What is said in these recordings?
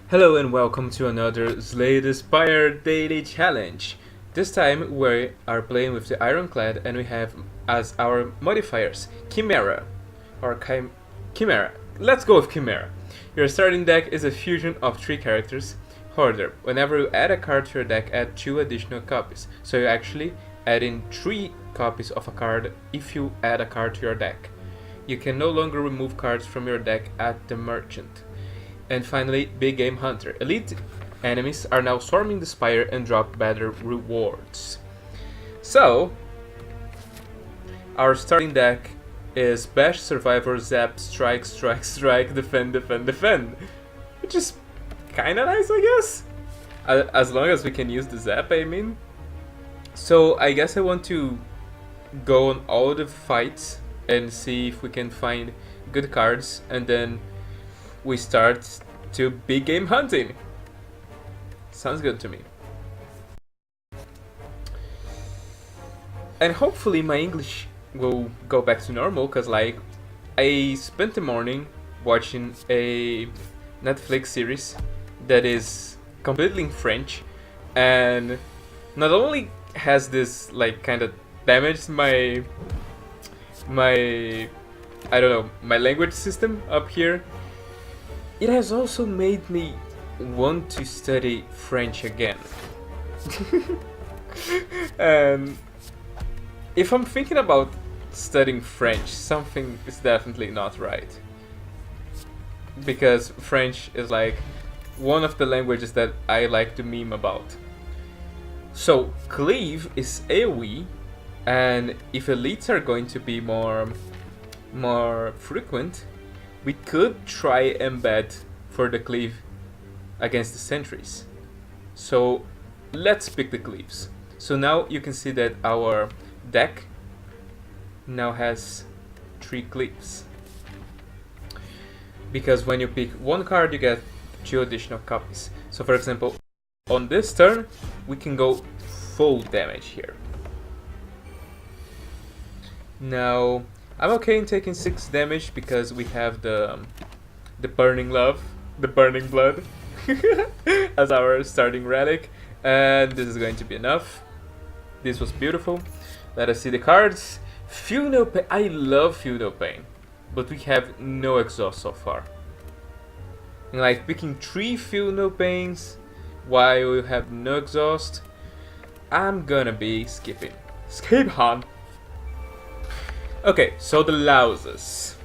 Hello and welcome to another Slay the Spire daily challenge. This time we are playing with the Ironclad and we have as our modifiers Chimera or Chimera. Let's go with Chimera. Your starting deck is a fusion of three characters. Hoarder. Whenever you add a card to your deck, add 2 additional copies. So you actually add in 3 copies of a card if you add a card to your deck. You can no longer remove cards from your deck at the merchant. And finally, Big Game Hunter. Elite enemies are now swarming the Spire and drop better rewards. So, our starting deck is Bash, Survivor, Zap, Strike, Strike, Strike, Defend, Defend, Defend. Which is kinda nice, I guess. As long as we can use the Zap, I mean. So, I guess I want to go on all the fights and see if we can find good cards, and then we start to big game hunting. Sounds good to me. And hopefully my English will go back to normal, cause like I spent the morning watching a Netflix series that is completely in French, and not only has this like kind of damaged my I don't know, my language system up here, it has also made me want to study French again. And if I'm thinking about studying French, something is definitely not right. Because French is like one of the languages that I like to meme about. So, Cleave is AoE, and if elites are going to be more frequent, we could try embed for the cleave against the sentries. So let's pick the cleaves. So now you can see that our deck now has 3 cleaves. Because when you pick one card, you get 2 additional copies. So for example, on this turn, we can go full damage here. Now, I'm okay in taking 6 damage because we have the burning love, the burning blood as our starting relic, and this is going to be enough. This was beautiful. Let us see the cards. Feel no pain. I love Feel no pain, but we have no exhaust so far. And like picking 3 Feel no pains while we have no exhaust, I'm gonna be skipping. Skip on. Okay, so the louses.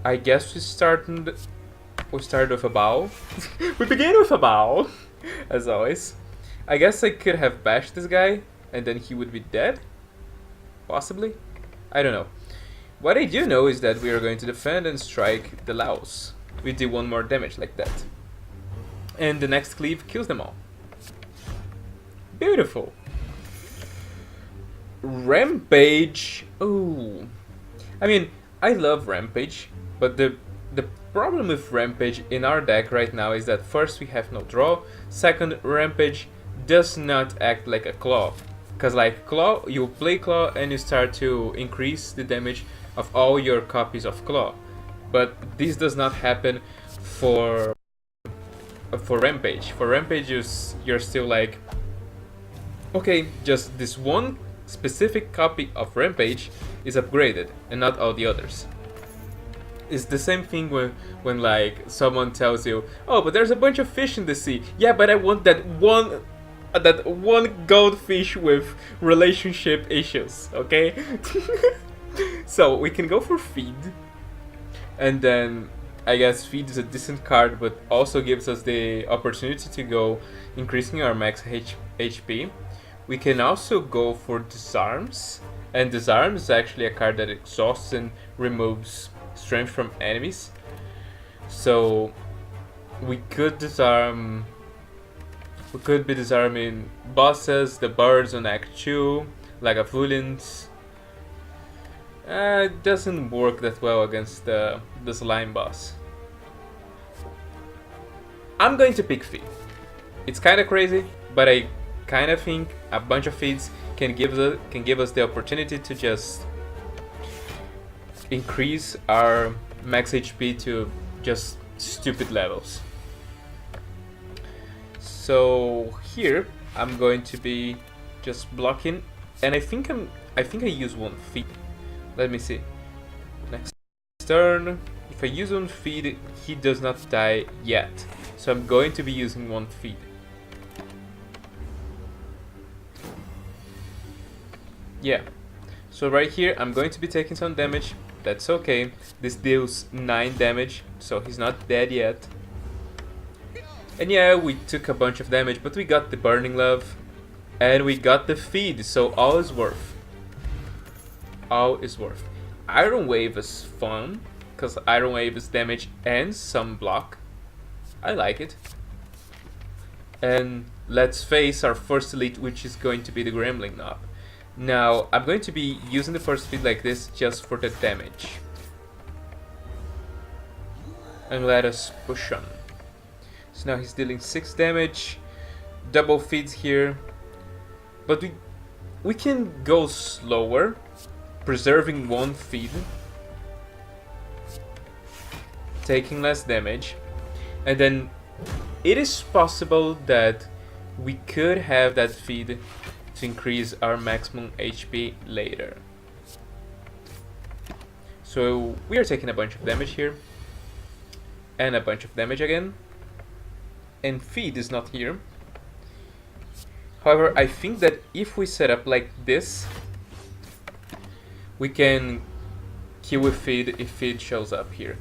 I guess we start with a bow. We begin with a bow, as always. I guess I could have bashed this guy, and then he would be dead? Possibly? I don't know. What I do know is that we are going to defend and strike the louse. We do 1 more damage like that. And the next cleave kills them all. Beautiful. Rampage. Oh, I mean, I love Rampage, but the problem with Rampage in our deck right now is that first we have no draw. Second, Rampage does not act like a claw, cause like claw, you play claw and you start to increase the damage of all your copies of claw, but this does not happen for Rampage. For Rampage, you're still like, okay, just this one specific copy of Rampage is upgraded and not all the others. It's the same thing when like someone tells you, oh, but there's a bunch of fish in the sea. Yeah, but I want that one goldfish with relationship issues, okay? So we can go for feed, and then I guess feed is a decent card, but also gives us the opportunity to go increasing our max HP. We can also go for Disarms, and Disarm is actually a card that exhausts and removes strength from enemies. So we could disarm. We could be disarming bosses, the birds on Act 2, Lagavulins. It doesn't work that well against the slime boss. I'm going to pick feed. It's kind of crazy, but I kind of think a bunch of feeds can give us the opportunity to just increase our max HP to just stupid levels. So here I'm going to be just blocking, and I think I use one feed. Let me see. Next turn, if I use one feed, he does not die yet. So I'm going to be using one feed. Yeah. So right here, I'm going to be taking some damage. That's okay. This deals 9 damage, so he's not dead yet. And yeah, we took a bunch of damage, but we got the Burning Love. And we got the feed, so all is worth. All is worth. Iron Wave is fun, because Iron Wave is damage and some block. I like it. And let's face our first elite, which is going to be the Gremlin Knob. Now, I'm going to be using the first feed like this just for the damage. And let us push on. So now he's dealing 6 damage. Double feeds here. But we can go slower, preserving one feed, taking less damage, and then it is possible that we could have that feed to increase our maximum HP later. So we are taking a bunch of damage here, and a bunch of damage again, and feed is not here. However, I think that if we set up like this, we can kill with feed if feed shows up here.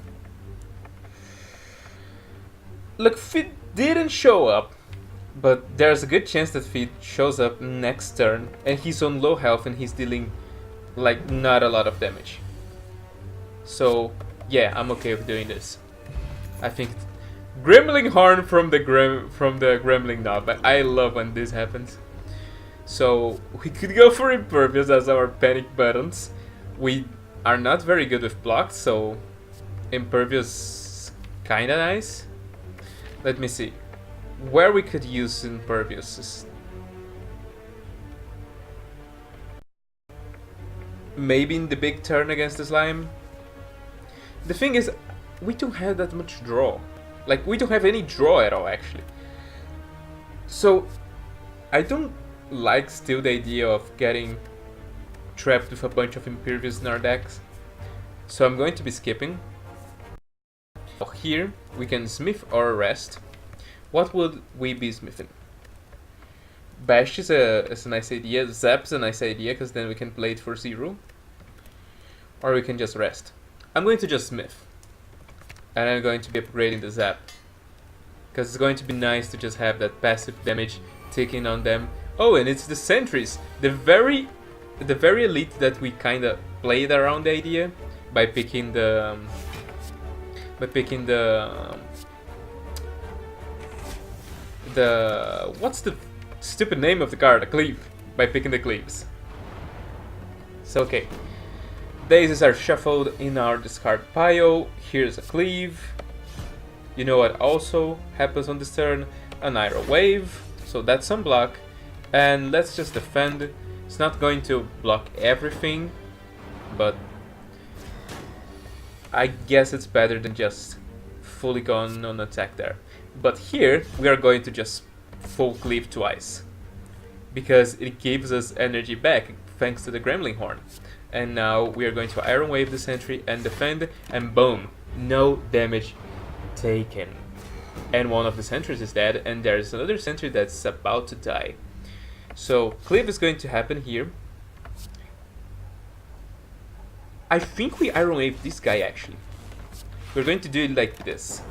Look, feed didn't show up, but there's a good chance that feed shows up next turn, and he's on low health and he's dealing like not a lot of damage. So yeah, I'm okay with doing this. I think Gremlin Horn from the Gremlin Knob. I love when this happens. So we could go for Impervious as our panic buttons. We are not very good with blocks, so Impervious kinda nice. Let me see where we could use Impervious is maybe in the big turn against the slime. The thing is, we don't have that much draw. Like, we don't have any draw at all, actually. So, I don't like still the idea of getting trapped with a bunch of Impervious in our decks. So I'm going to be skipping. Here, we can smith or rest. What would we be smithing? Bash is a nice idea. Zap's a nice idea, because then we can play it for 0. Or we can just rest. I'm going to just smith. And I'm going to be upgrading the Zap, because it's going to be nice to just have that passive damage ticking on them. Oh, and it's the sentries, the very elite that we kind of played around the idea by picking the what's the stupid name of the card? A cleave. By picking the cleaves. So okay. Daisies are shuffled in our discard pile. Here's a cleave. You know what also happens on this turn? An Iron Wave. So that's some block. And let's just defend. It's not going to block everything, but I guess it's better than just fully gone on attack there. But here we are going to just full cleave twice, because it gives us energy back thanks to the Gremlin Horn. And now we are going to Iron Wave the sentry and defend, and boom, no damage taken. And one of the sentries is dead, and there's another sentry that's about to die. So cleave is going to happen here. I think we Iron Wave this guy actually. We're going to do it like this.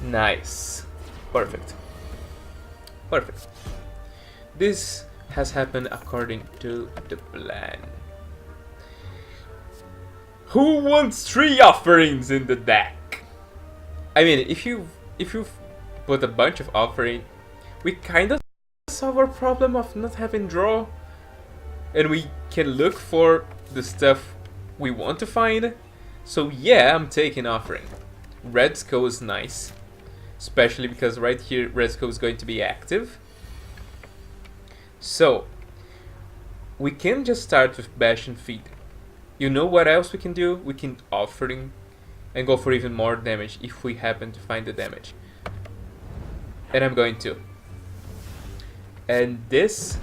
Nice. Perfect. Perfect. This has happened according to the plan. Who wants 3 offerings in the deck? I mean, if you put a bunch of offering, we kind of solve our problem of not having draw, and we can look for the stuff we want to find. So yeah, I'm taking offering. Red Skull is nice, especially because right here Red Skull is going to be active. So we can just start with bash and feed. You know what else we can do? We can offering and go for even more damage if we happen to find the damage. And I'm going to. And this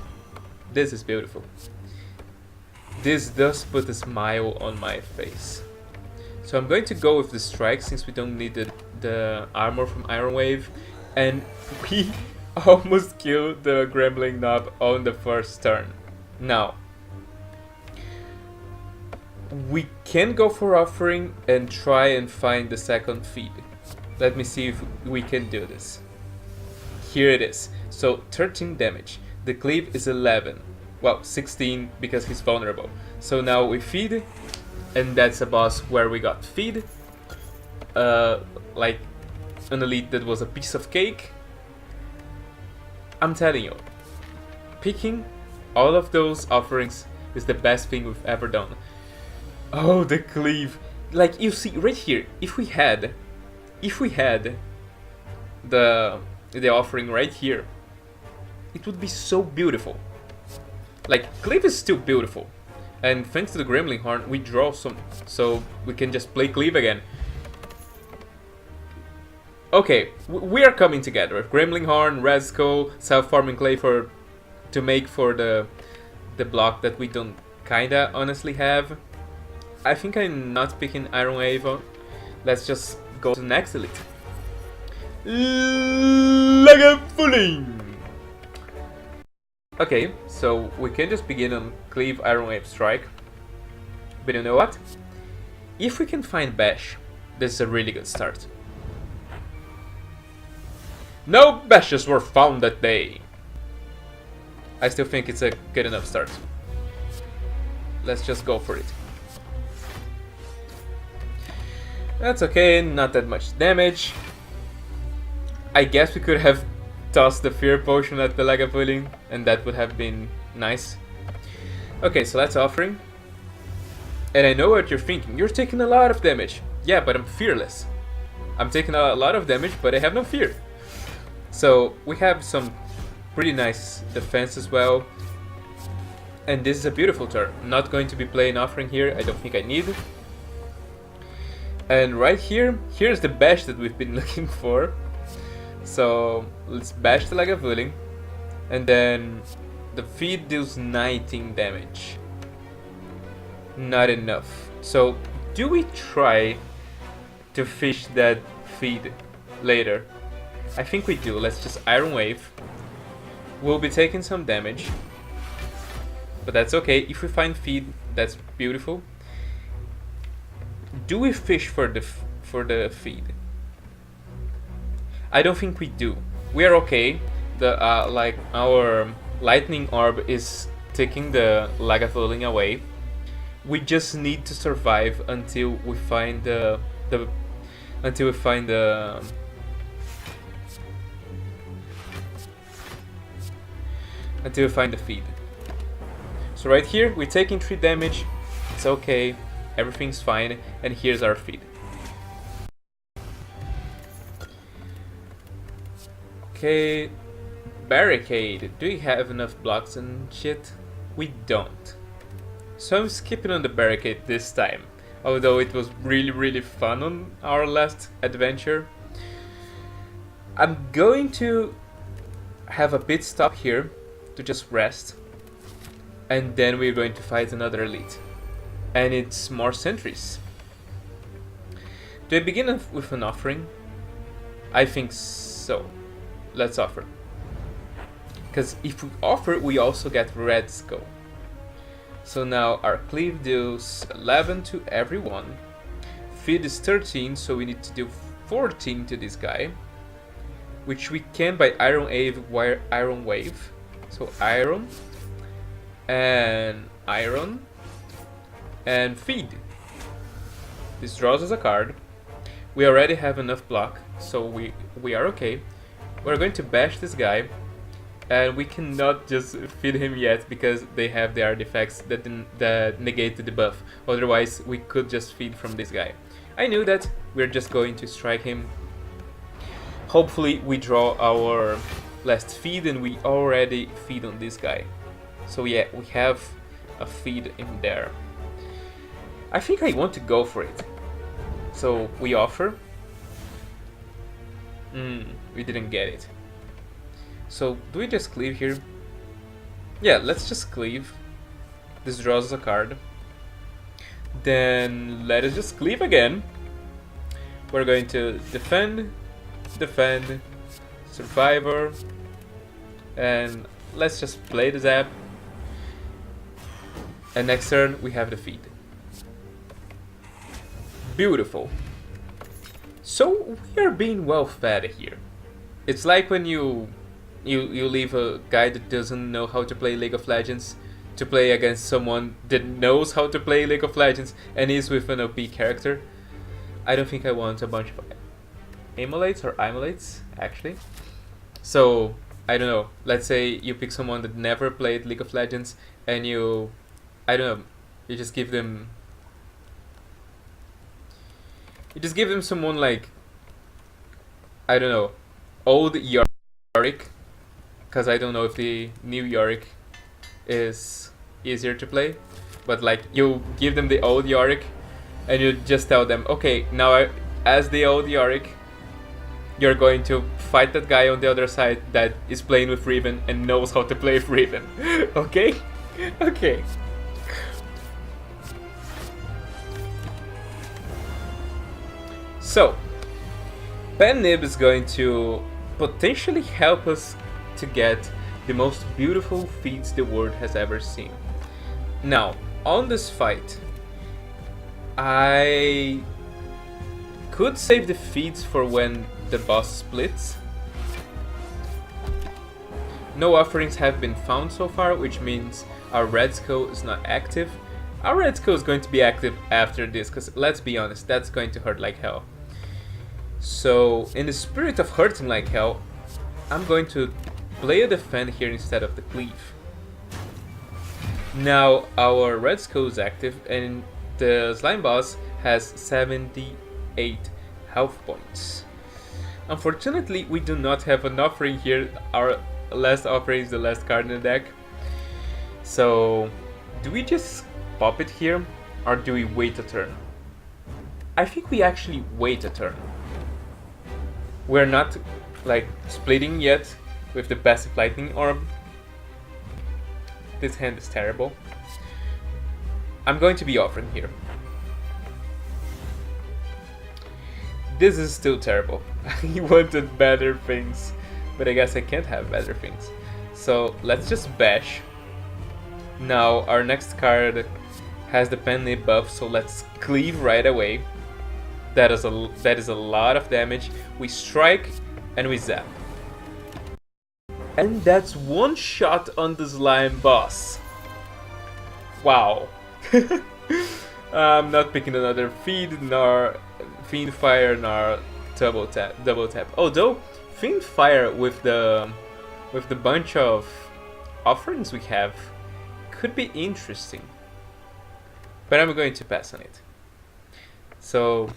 is beautiful. This does put a smile on my face. So I'm going to go with the strike since we don't need the armor from Iron Wave. And we almost killed the Gremlin Knob on the first turn. Now, we can go for offering and try and find the second feed. Let me see if we can do this. Here it is. So 13 damage. The cleave is 11. Well, 16 because he's vulnerable. So now we feed, and that's a boss where we got feed. Like an elite that was a piece of cake. I'm telling you, picking all of those offerings is the best thing we've ever done. Oh, the cleave. Like, you see right here, if we had the offering right here, it would be so beautiful. Like, cleave is still beautiful. And thanks to the Gremlin Horn, we draw some, so we can just play cleave again. Okay, we are coming together with Gremlin Horn, Red Skull, self-farming clay to make for the block that we don't kinda honestly have. I think I'm not picking Iron Wave. Let's just go to the next elite. Lagavulin! Okay, so we can just begin on Cleave Iron Wave Strike. But you know what? If we can find Bash, this is a really good start. No bashes were found that day. I still think it's a good enough start. Let's just go for it. That's okay, not that much damage. I guess we could have tossed the Fear Potion at the Lagavulin, and that would have been nice. Okay, so that's offering. And I know what you're thinking. You're taking a lot of damage. Yeah, but I'm fearless. I'm taking a lot of damage, but I have no fear. So we have some pretty nice defense as well. And this is a beautiful turn. I'm not going to be playing offering here. I don't think I need. And right here, here's the bash that we've been looking for. So let's bash the Lagavulin. And then the feed deals 19 damage. Not enough. So do we try to fish that feed later? I think we do. Let's just Iron Wave. We'll be taking some damage, but that's okay. If we find feed, that's beautiful. Do we fish for the feed? I don't think we do. We are okay. The like our lightning orb is taking the Lagavulin away. We just need to survive until we find the feed. So right here, we're taking 3 damage. It's okay. Everything's fine. And here's our feed. Okay. Barricade. Do we have enough blocks and shit? We don't. So I'm skipping on the barricade this time. Although it was really fun on our last adventure. I'm going to have a pit stop here to just rest, and then we're going to fight another elite, and it's more sentries. Do I begin with an offering? I think so. Let's offer, because if we offer, we also get Red Skull. So now our cleave deals 11 to everyone. Feed is 13, so we need to do 14 to this guy, which we can by Iron Wave. So Iron and feed. This draws us a card. We already have enough block, so we are okay. We're going to bash this guy, and we cannot just feed him yet because they have the artifacts that negate the debuff. Otherwise, we could just feed from this guy. I knew that. We're just going to strike him. Hopefully, we draw our last feed, and we already feed on this guy. So yeah, we have a feed in there. I think I want to go for it. So we offer. We didn't get it. So do we just cleave here? Yeah, let's just cleave. This draws us a card. Then let us just cleave again. We're going to defend, survivor, and let's just play the zap. And next turn we have the feed. Beautiful. So we are being well fed here. It's like when you leave a guy that doesn't know how to play League of Legends to play against someone that knows how to play League of Legends and is with an OP character. I don't think I want a bunch of emulates actually. So I don't know, let's say you pick someone that never played League of Legends and you just give them someone like, I don't know, old Yorick, because I don't know if the new Yorick is easier to play, but like you give them the old Yorick and you just tell them, okay, now as the old Yorick, you're going to fight that guy on the other side that is playing with Riven and knows how to play with Riven. Okay? Okay. So, Nib is going to potentially help us to get the most beautiful feats the world has ever seen. Now, on this fight, I could save the feats for when the boss splits. No offerings have been found so far, which means our red skull is not active. Our red skull is going to be active after this, because let's be honest, that's going to hurt like hell. So, in the spirit of hurting like hell, I'm going to play a defend here instead of the cleave. Now, our red skull is active, and the slime boss has 78 health points. Unfortunately, we do not have an offering here. Our last offering is the last card in the deck. So, do we just pop it here, or do we wait a turn? I think we actually wait a turn. We're not like splitting yet with the passive lightning orb. This hand is terrible. I'm going to be offering here. This is still terrible. I wanted better things, but I guess I can't have better things. So let's just bash. Now our next card has the penalty buff, so let's cleave right away. That is a lot of damage. We strike and we zap. And that's one shot on the slime boss. Wow. I'm not picking another feed, nor Fiend Fire, nor double tap. Although Fiend Fire with the bunch of offerings we have could be interesting. But I'm going to pass on it. So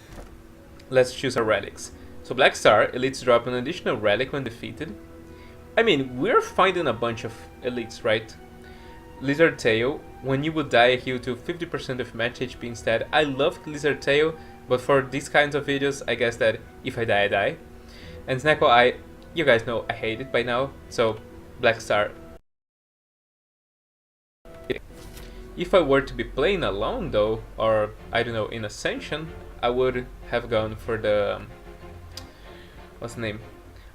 let's choose our relics. So Black Star, elites drop an additional relic when defeated. I mean, we're finding a bunch of elites, right? Lizard Tail, when you would die, heal to 50% of match HP instead. I love Lizard Tail, but for these kinds of videos, I guess that if I die, I die. And Snackle Eye, you guys know I hate it by now, so Black Star. If I were to be playing alone though, or I don't know, in Ascension, I would have gone for the... what's the name?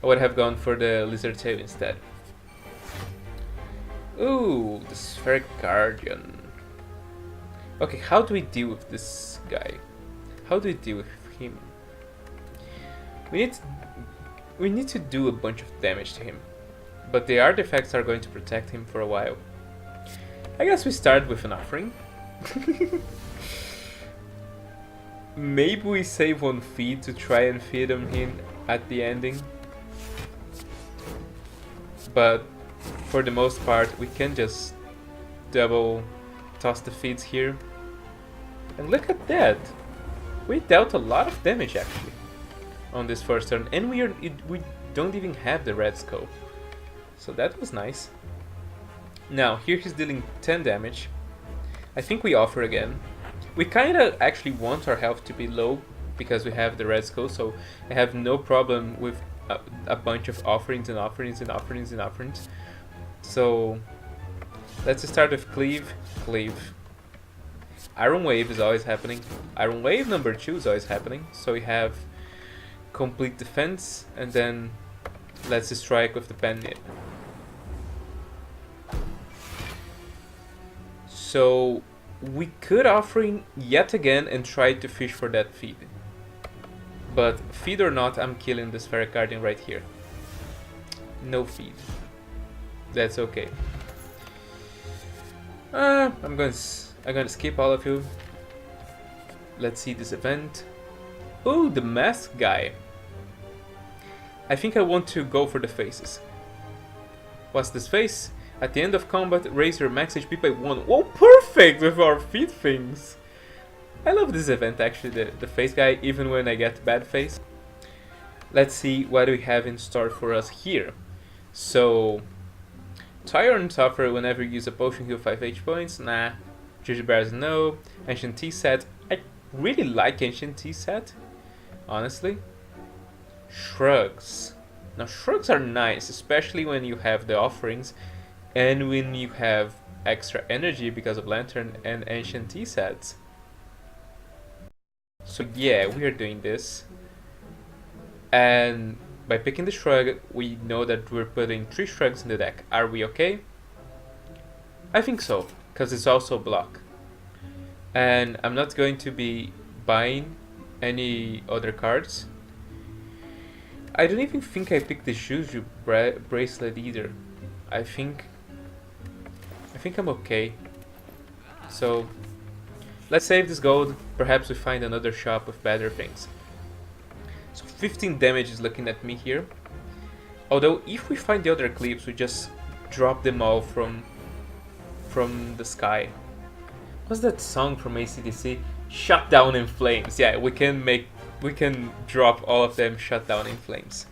I would have gone for the Lizard Tail instead. Ooh, the Spheric Guardian. Okay, how do we deal with this guy? How do we deal with him? We need to do a bunch of damage to him, but the artifacts are going to protect him for a while. I guess we start with an offering. Maybe we save one feed to try and feed him in at the ending. But for the most part, we can just double toss the feeds here. And look at that! We dealt a lot of damage actually on this first turn, and we don't even have the red skull. So that was nice. Now, here he's dealing 10 damage. I think we offer again. We kinda actually want our health to be low, because we have the red skull, so I have no problem with a bunch of offerings and offerings and offerings and offerings. So let's start with cleave. Iron wave is always happening. Iron wave number 2 is always happening. So we have complete defense, and then let's strike with the pen nib. So we could offering yet again and try to fish for that feed. But feed or not, I'm killing this Ferret Guardian right here. No feed. That's okay. I'm gonna skip all of you. Let's see this event. Oh, the mask guy. I think I want to go for the faces. What's this face? At the end of combat, raise your max HP by 1. Oh, perfect with our feed things. I love this event actually, the face guy, even when I get bad face. Let's see what we have in store for us here. So, Tire and Suffer whenever you use a potion, heal 5 H points. Nah. Juju Bears, no. Ancient Tea set. I really like Ancient Tea set, honestly. Shrugs. Now, shrugs are nice, especially when you have the offerings and when you have extra energy because of Lantern and Ancient Tea sets. So yeah, we are doing this. And by picking the shrug, we know that we're putting 3 shrugs in the deck. Are we okay? I think so, because it's also block. And I'm not going to be buying any other cards. I don't even think I picked the Juju bracelet either. I think I'm okay. So let's save this gold. Perhaps we find another shop with better things. So 15 damage is looking at me here. Although if we find the other clips, we just drop them all from the sky. What's that song from AC/DC? Shut down in flames. Yeah, we can drop all of them shut down in flames.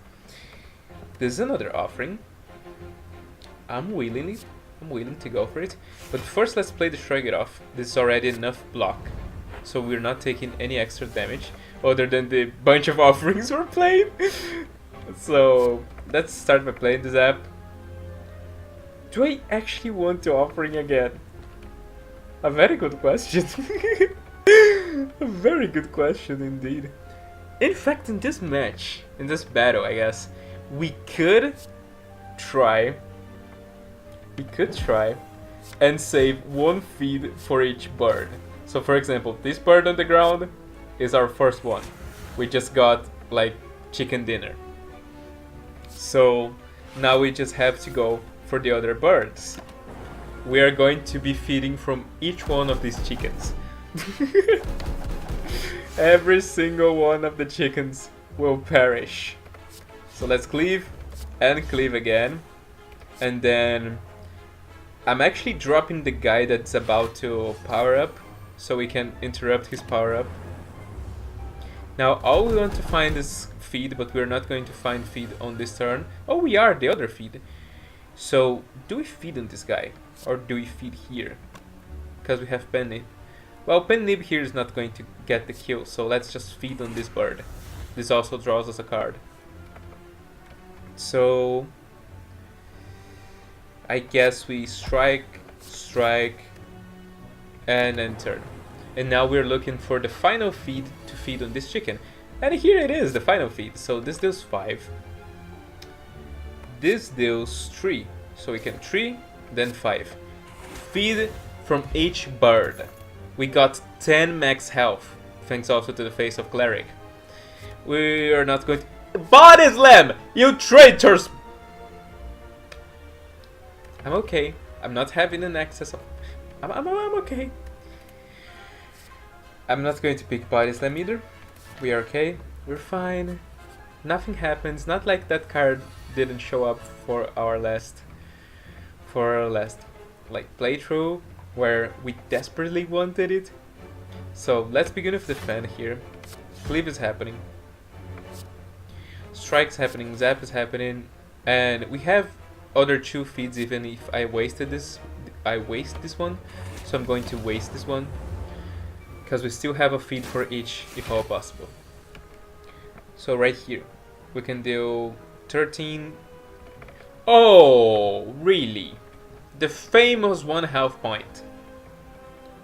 This is another offering. I'm willing to go for it. But first let's play the Shrug It Off. This is already enough block, so we're not taking any extra damage other than the bunch of offerings we're playing. So let's start by playing this app. Do I actually want to offering again? A very good question. A very good question indeed. In fact, in this match, in this battle, I guess, we could try and save 1 feed for each bird. So for example, this bird on the ground is our first one. We just got like chicken dinner. So now we just have to go for the other birds. We are going to be feeding from each one of these chickens. Every single one of the chickens will perish. So let's cleave and cleave again. And then I'm actually dropping the guy that's about to power up so we can interrupt his power up. Now all we want to find is feed, but we're not going to find feed on this turn. Oh, we are the other feed. So do we feed on this guy or do we feed here? Because we have Penny. Well, Pen-Nib here is not going to get the kill, so let's just feed on this bird. This also draws us a card. So I guess we strike, and enter. And now we're looking for the final feed to feed on this chicken. And here it is, the final feed. So this deals 5. This deals 3. So we can 3, then 5. Feed from each bird. We got 10 max health, thanks also to the face of Cleric. We are not going to... Body Slam! You traitors! I'm okay. I'm not having an excess of... I'm okay. I'm not going to pick Body Slam either. We are okay. We're fine. Nothing happens. Not like that card didn't show up for our last like playthrough, where we desperately wanted it. So let's begin with the fan here. Cleave is happening. Strike's happening, Zap is happening, and we have other 2 feeds even if I waste this one. So I'm going to waste this one, because we still have a feed for each if all possible. So right here, we can do 13. Oh, really? The famous 1 health point.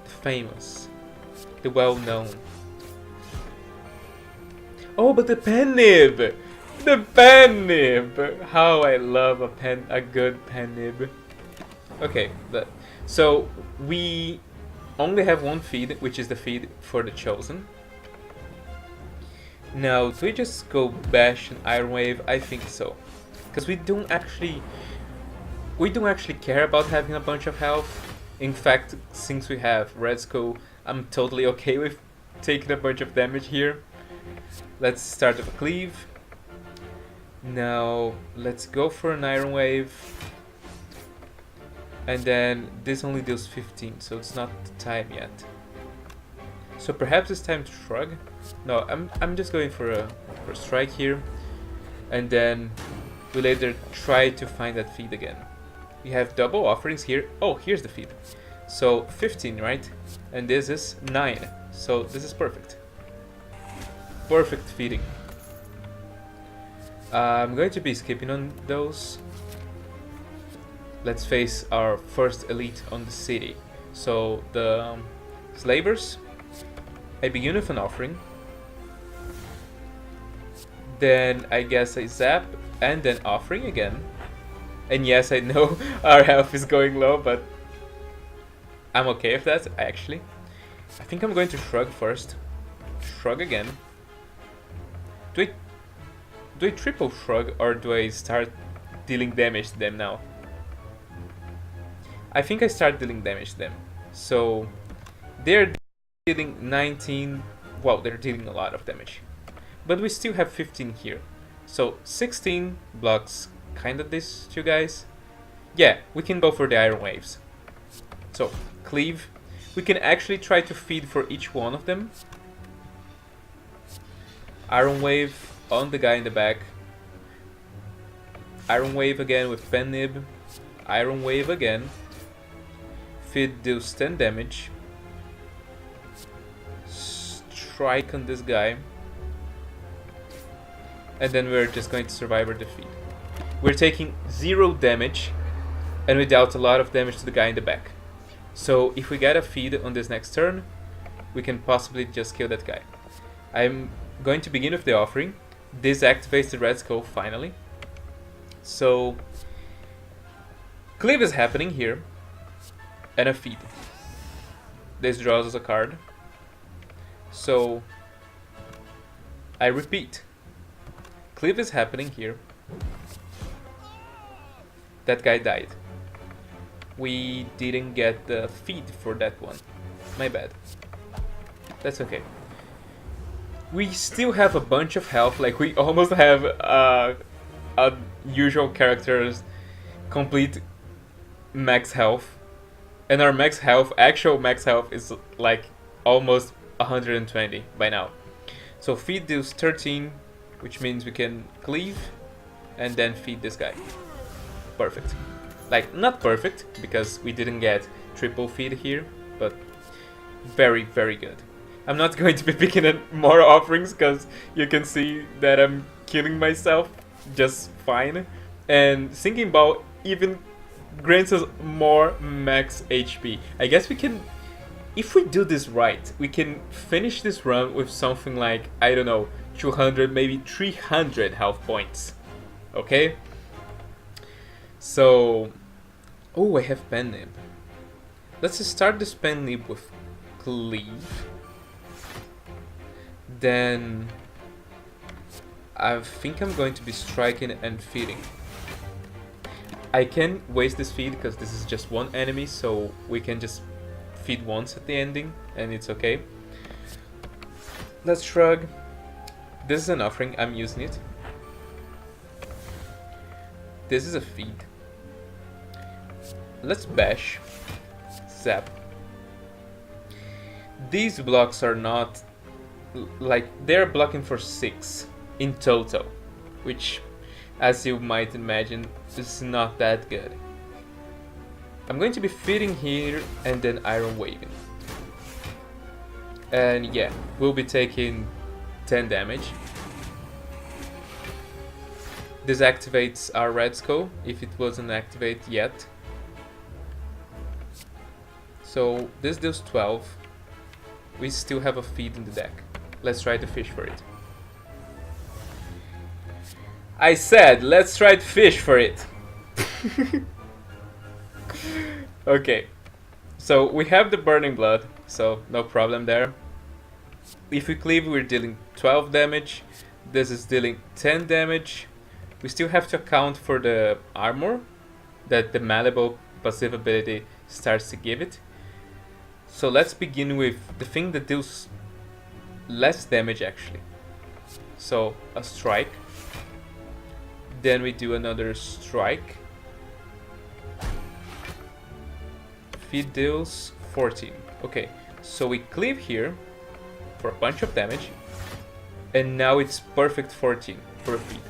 The famous. The well-known. Oh, but the pen nib! The pen nib! How I love a good pen nib. Okay, so we only have one feed, which is the feed for the Chosen. Now, do we just go bash and Iron Wave? I think so. Because we don't actually care about having a bunch of health. In fact, since we have Red Skull, I'm totally okay with taking a bunch of damage here. Let's start with a cleave. Now, let's go for an Iron Wave. And then this only deals 15, so it's not the time yet. So perhaps it's time to shrug. No, I'm just going for a strike here, and then we later try to find that feed again. We have double offerings here. Oh, here's the feed. So 15, right? And this is 9. So this is perfect. Perfect feeding. I'm going to be skipping on those. Let's face our first elite on the city. So the slavers. I begin with an offering. Then I guess I zap and then offering again. And yes, I know our health is going low, but I'm okay with that actually. I think I'm going to shrug first. Shrug again. Do I triple shrug or do I start dealing damage to them now? I think I start dealing damage to them. So they're dealing 19. Well, they're dealing a lot of damage. But we still have 15 here. So 16 blocks kind of these two guys. Yeah, we can go for the Iron Waves. So, cleave. We can actually try to feed for each one of them. Iron Wave on the guy in the back. Iron Wave again with pen nib. Iron Wave again. Feed deals 10 damage. Strike on this guy. And then we're just going to survive or defeat. We're taking 0 damage, and we dealt a lot of damage to the guy in the back. So if we get a feed on this next turn, we can possibly just kill that guy. I'm going to begin with the offering. This activates the Red Skull finally. So cleave is happening here, and a feed. This draws us a card. So I repeat. Cleave is happening here. That guy died. We didn't get the feed for that one. My bad. That's okay. We still have a bunch of health. Like we almost have a usual character's complete max health. And our max health, actual max health, is like almost 120 by now. So feed deals 13. Which means we can cleave and then feed this guy. Perfect. Like, not perfect, because we didn't get triple feed here, but very, very good. I'm not going to be picking up more offerings, because you can see that I'm killing myself just fine. And Sinking Ball even grants us more max HP. I guess we can, if we do this right, we can finish this run with something like, I don't know, 200, maybe 300 health points. Okay? So, oh, I have pen nib. Let's just start this pen nib with cleave. Then I think I'm going to be striking and feeding. I can waste this feed because this is just one enemy, so we can just feed once at the ending and it's okay. Let's shrug. This is an offering, I'm using it. This is a feed. Let's bash. Zap. These blocks are not, like, they're blocking for 6 in total, which, as you might imagine, is not that good. I'm going to be feeding here and then Iron Waving. And yeah, we'll be taking 10 damage. This activates our red skull if it wasn't activated yet. So this deals 12. We still have a feed in the deck. Let's try to fish for it. I said, let's try to fish for it. Okay. So we have the Burning Blood, so no problem there. If we cleave, we're dealing 12 damage. This is dealing 10 damage. We still have to account for the armor that the malleable passive ability starts to give it. So let's begin with the thing that deals less damage actually. So a strike. Then we do another strike. Feed deals 14. Okay, so we cleave here for a bunch of damage. And now it's perfect 14 for a feed.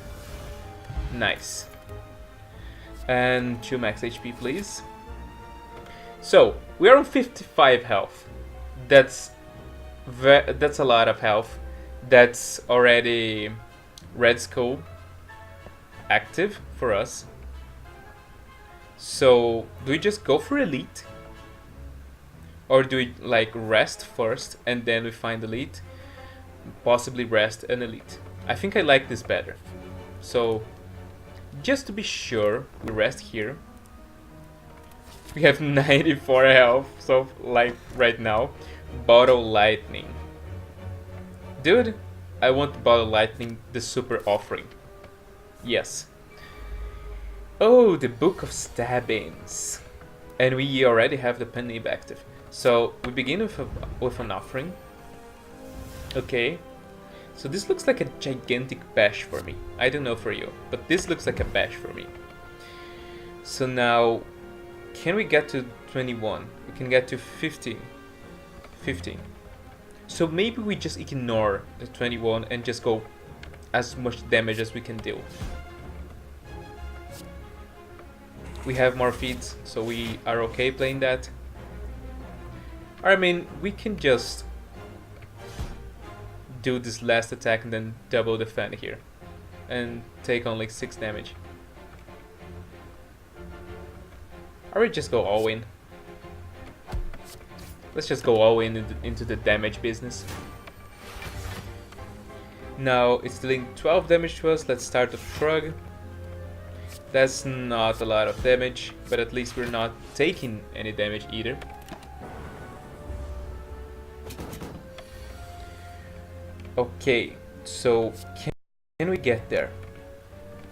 Nice. And 2 max HP, please. So we are on 55 health. That's a lot of health. That's already Red Skull active for us. So do we just go for Elite? Or do we like rest first and then we find Elite? Possibly rest and Elite. I think I like this better. So just to be sure, we rest here. We have 94 health, so like right now. Bottle Lightning. Dude, I want Bottle Lightning, the super offering. Yes. Oh, the Book of Stabbings. And we already have the Penib active. So we begin with an offering. Okay. So this looks like a gigantic bash for me. I don't know for you, but this looks like a bash for me. So now, can we get to 21? We can get to 15. 15. So maybe we just ignore the 21 and just go as much damage as we can deal. We have more feeds, so we are okay playing that. I mean, we can just do this last attack and then double defend here and take only 6 damage. Or we just go all in. Let's just go all in into the damage business. Now it's dealing 12 damage to us. Let's start the shrug. That's not a lot of damage, but at least we're not taking any damage either. Okay, so can we get there?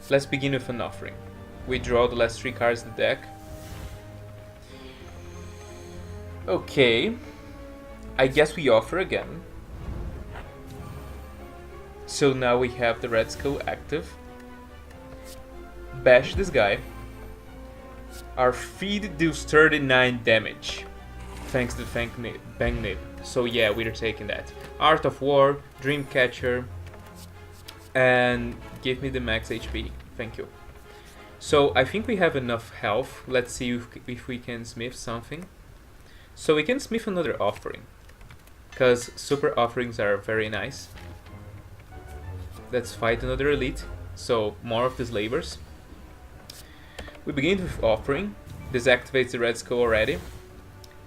Let's begin with an offering. We draw the last 3 cards in the deck. Okay, I guess we offer again. So now we have the Red Skull active. Bash this guy. Our feed deals 39 damage. Thanks to Bang Nib. So yeah, we're taking that. Art of War, Dreamcatcher, and give me the max HP. Thank you. So I think we have enough health. Let's see if we can smith something. So we can smith another offering, because super offerings are very nice. Let's fight another elite. So more of the slavers. We begin with offering. This activates the Red Skull already.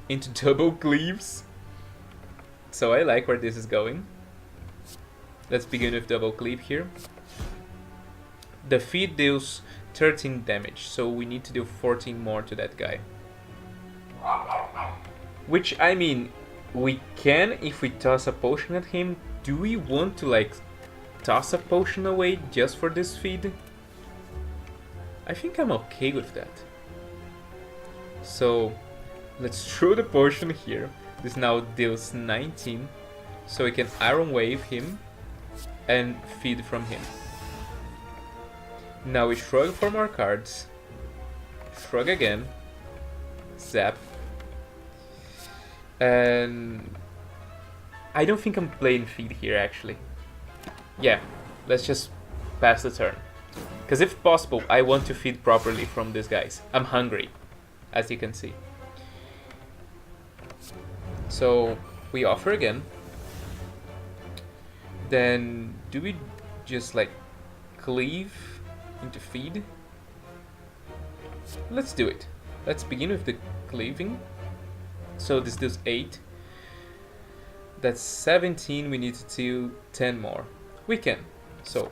Into double cleaves. So I like where this is going. Let's begin with double cleave here. The feed deals 13 damage, so we need to do 14 more to that guy. Which, I mean, we can if we toss a potion at him. Do we want to like toss a potion away just for this feed? I think I'm okay with that. So let's throw the potion here. This now deals 19, so we can Iron Wave him and feed from him. Now we shrug for more cards. Shrug again. Zap. And I don't think I'm playing feed here actually. Yeah, let's just pass the turn. Because if possible, I want to feed properly from these guys. I'm hungry, as you can see. So we offer again. Then do we just like cleave into feed. Let's do it. Let's begin with the cleaving. So this does 8. That's 17. We need to do 10 more. We can. So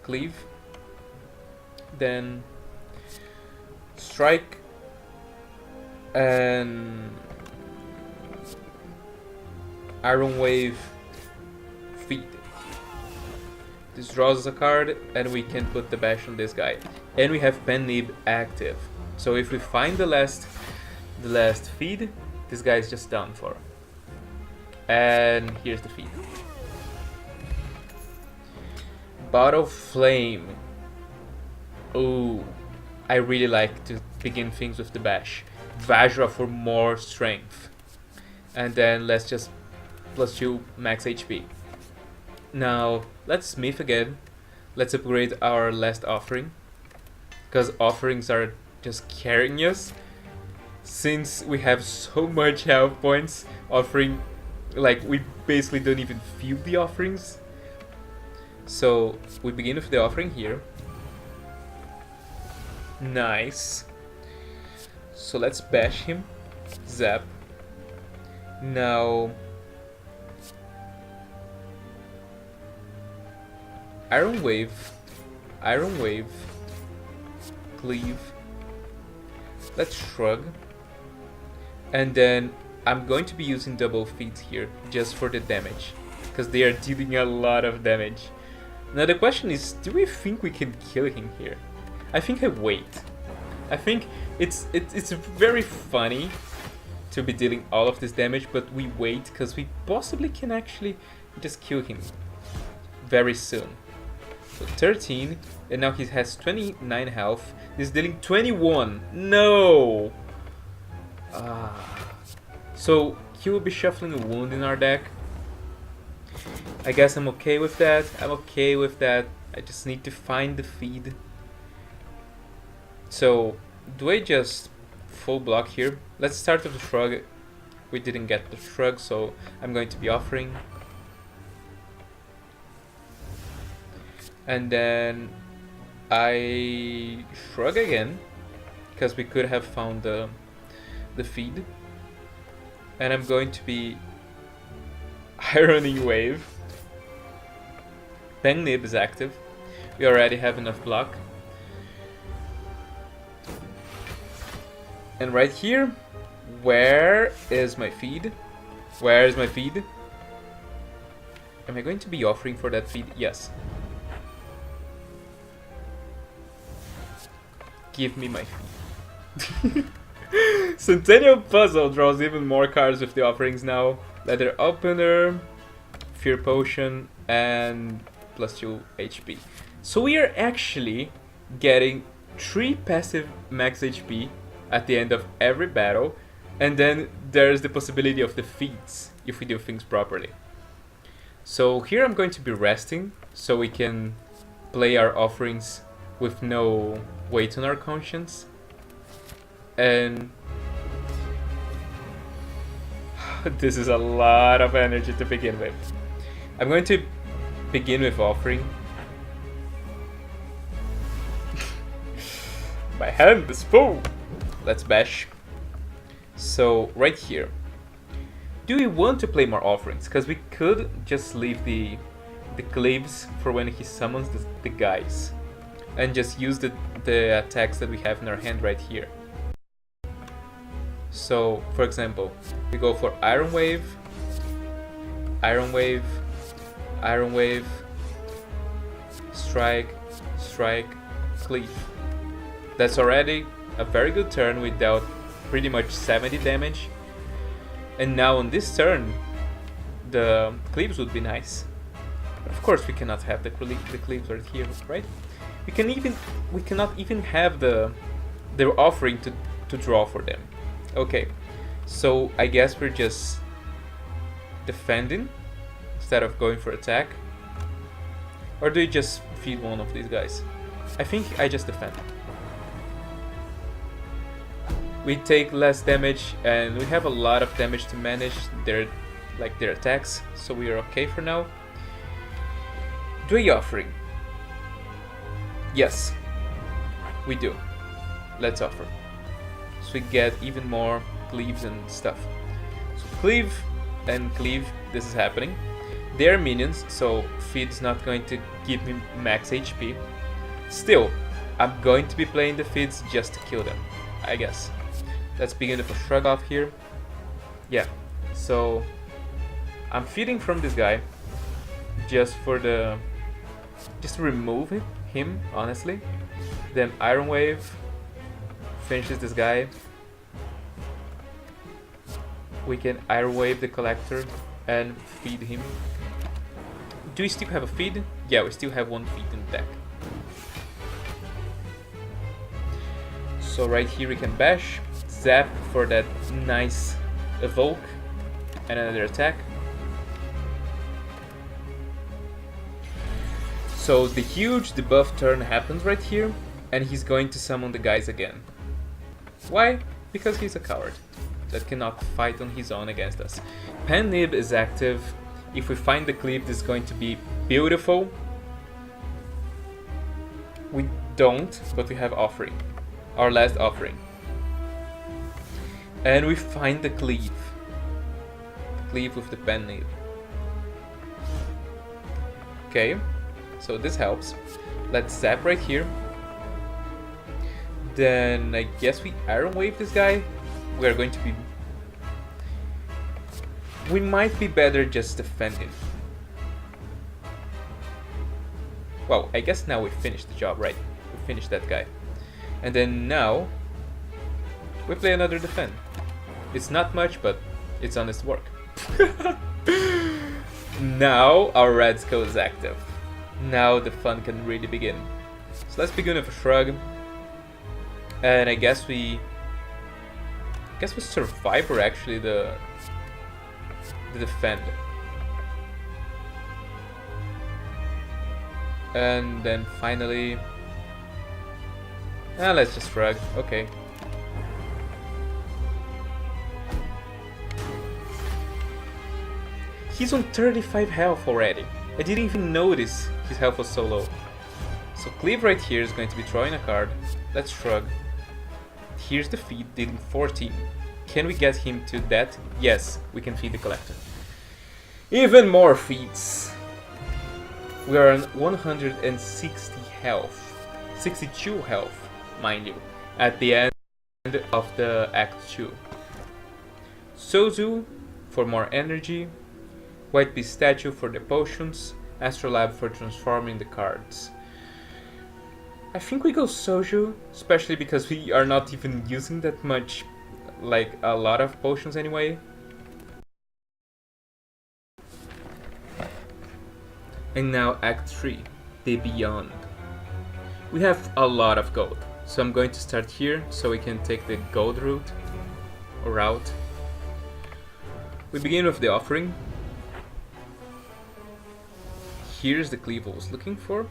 cleave. Then strike. And Iron Wave, feed. This draws a card, and we can put the bash on this guy. And we have Pen Nib active. So if we find the last feed, this guy is just done for. And here's the feed. Bottle Flame. Ooh, I really like to begin things with the bash. Vajra for more strength. And then let's just +2 max HP. Now let's smith again. Let's upgrade our last offering, because offerings are just carrying us. Since we have so much health points, offering, like, we basically don't even feel the offerings. So we begin with the offering here. Nice. So let's bash him. Zap. Now Iron Wave, cleave. Let's shrug. And then I'm going to be using double feet here just for the damage, because they are dealing a lot of damage. Now the question is, do we think we can kill him here? I think I wait. I think it's very funny to be dealing all of this damage, but we wait because we possibly can actually just kill him very soon. So 13, and now he has 29 health. He's dealing 21. No! So he will be shuffling a wound in our deck. I guess I'm okay with that. I just need to find the feed. So do I just full block here? Let's start with the shrug. We didn't get the shrug, so I'm going to be offering. And then I shrug again, because we could have found the feed. And I'm going to be Ironing Wave. Pen Nib is active. We already have enough block. And right here, where is my feed? Where is my feed? Am I going to be offering for that feed? Yes. Give me my feed. Centennial Puzzle draws even more cards with the offerings now. Leather Opener, Fear Potion, and +2 HP. So we are actually getting 3 passive max HP at the end of every battle, and then there's the possibility of the feats if we do things properly. So here I'm going to be resting so we can play our offerings with no weight on our conscience. And this is a lot of energy to begin with. I'm going to begin with offering. My hand is full. Let's bash. So right here, do we want to play more offerings? Because we could just leave the cleaves for when he summons the guys, and just use the attacks that we have in our hand right here. So for example, we go for Iron Wave, Iron Wave, Iron Wave, Strike, Strike, Cleave. That's already a very good turn. We dealt pretty much 70 damage. And now on this turn, the cleaves would be nice. But of course we cannot have the cleaves right here, right? We cannot even have their offering to draw for them. Okay, so I guess we're just defending instead of going for attack. Or do you just feed one of these guys? I think I just defend. We take less damage, and we have a lot of damage to manage their attacks, so we are okay for now. Do a offering. Yes, We do. Let's offer. So we get even more cleaves and stuff. So cleave and cleave, this is happening. They're minions, so feed's not going to give me max HP. Still, I'm going to be playing the feeds just to kill them, I guess. Let's begin with a shrug off here. Yeah, so I'm feeding from this guy just to remove him, honestly. Then Iron Wave finishes this guy. We can Iron Wave the collector and feed him. Do we still have a feed? Yeah, we still have one feed in the deck. So right here we can bash, zap for that nice evoke, and another attack. So the huge debuff turn happens right here, and he's going to summon the guys again. Why? Because he's a coward that cannot fight on his own against us. Pen Nib is active. If we find the clip, this is going to be beautiful. We don't, but we have offering. Our last offering. And we find the cleave. The cleave with the pen nib. Okay, so this helps. Let's zap right here. Then I guess we Iron Wave this guy. We are going to be... We might be better just defending. Well, I guess now we finished the job, right? We finished that guy. And then now, we play another defend. It's not much, but it's honest work. Now our red skull is active. Now the fun can really begin. So let's begin with a shrug. And I guess we survivor actually the defend. And then finally, let's just shrug. Okay. He's on 35 health already. I didn't even notice his health was so low. So Cleave right here is going to be drawing a card. Let's shrug. Here's the feed, dealing 14. Can we get him to that? Yes, we can feed the collector. Even more feeds. We are on 160 health. 62 health, mind you, at the end of the Act 2. Sozu for more energy. White Beast Statue for the potions. Astrolab for transforming the cards. I think we go Soju, especially because we are not even using that much, like a lot of potions anyway. And now Act 3, the Beyond. We have a lot of gold, so I'm going to start here so we can take the gold route. We begin with the offering. Here's the cleave I was looking for.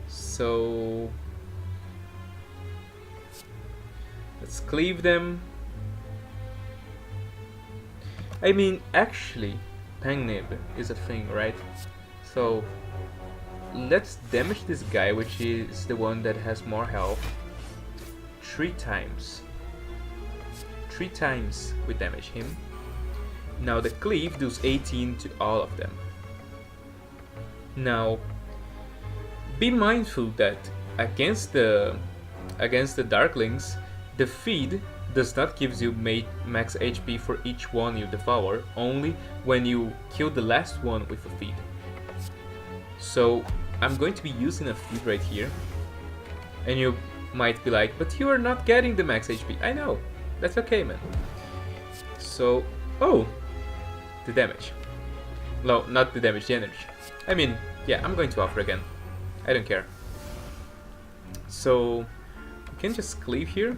So let's cleave them. I mean, actually, Pangnib is a thing, right? So let's damage this guy, which is the one that has more health. 3 times. 3 times we damage him. Now the cleave does 18 to all of them. Now, be mindful that against the Darklings, the feed does not give you max HP for each one you devour, only when you kill the last one with a feed. So I'm going to be using a feed right here, and you might be like, but you are not getting the max HP. I know, that's okay, man. So, oh, the damage. No, not the damage, the energy. I mean, yeah, I'm going to offer again. I don't care. So, we can just cleave here,